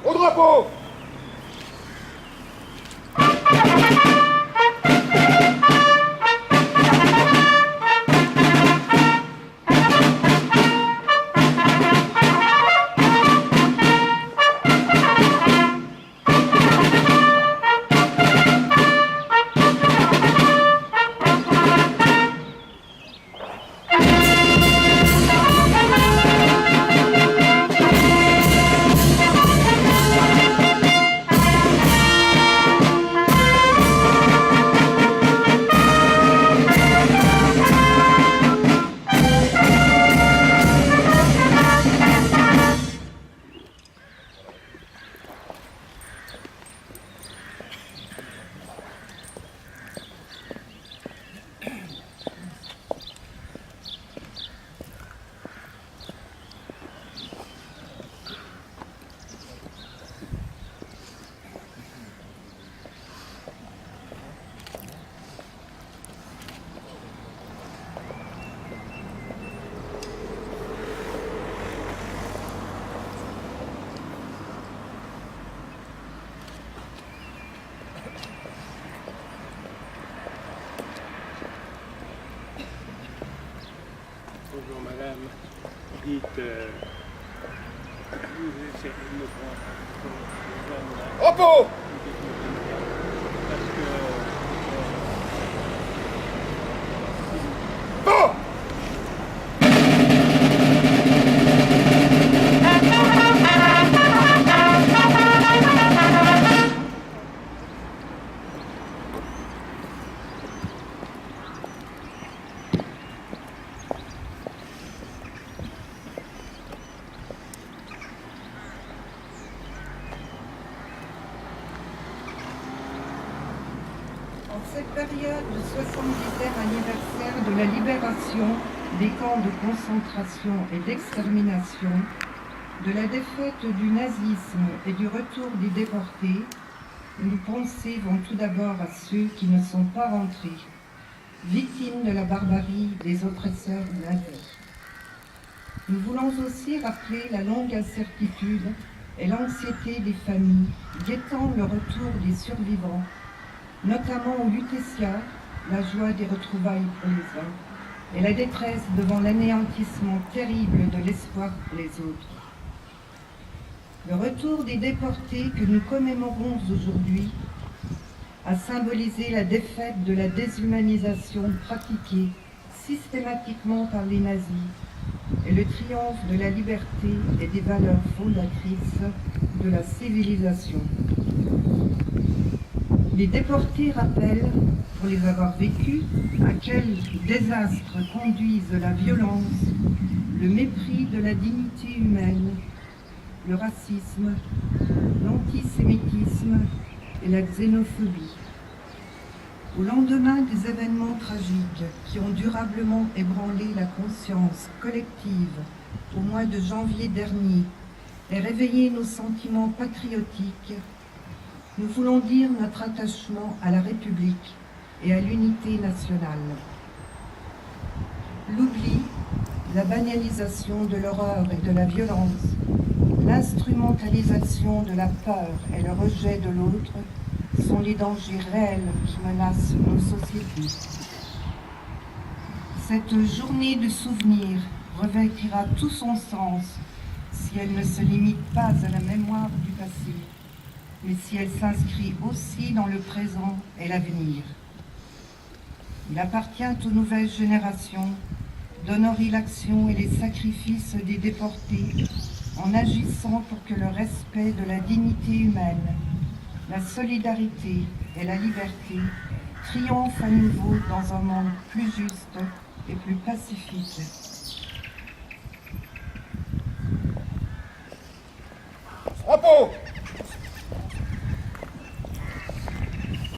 Au drapeau! Bonjour madame, dites, vous essayez de me prendre Drapeau! parce que Bon! En cette période du 70e anniversaire de la libération des camps de concentration et d'extermination, de la défaite du nazisme et du retour des déportés, nos pensées vont tout d'abord à ceux qui ne sont pas rentrés, victimes de la barbarie des oppresseurs nazis. Nous voulons aussi rappeler la longue incertitude et l'anxiété des familles guettant le retour des survivants, notamment au Lutetia, la joie des retrouvailles pour les uns, et la détresse devant l'anéantissement terrible de l'espoir pour les autres. Le retour des déportés que nous commémorons aujourd'hui a symbolisé la défaite de la déshumanisation pratiquée systématiquement par les nazis et le triomphe de la liberté et des valeurs fondatrices de la civilisation. Les déportés rappellent, pour les avoir vécus, à quel désastre conduisent la violence, le mépris de la dignité humaine, le racisme, l'antisémitisme et la xénophobie. Au lendemain des événements tragiques qui ont durablement ébranlé la conscience collective au mois de janvier dernier et réveillé nos sentiments patriotiques, nous voulons dire notre attachement à la République et à l'unité nationale. L'oubli, la banalisation de l'horreur et de la violence, l'instrumentalisation de la peur et le rejet de l'autre sont les dangers réels qui menacent nos sociétés. Cette journée de souvenir revêtira tout son sens si elle ne se limite pas à la mémoire du passé, mais si elle s'inscrit aussi dans le présent et l'avenir. Il appartient aux nouvelles générations d'honorer l'action et les sacrifices des déportés en agissant pour que le respect de la dignité humaine, la solidarité et la liberté triomphent à nouveau dans un monde plus juste et plus pacifique. Drapeau!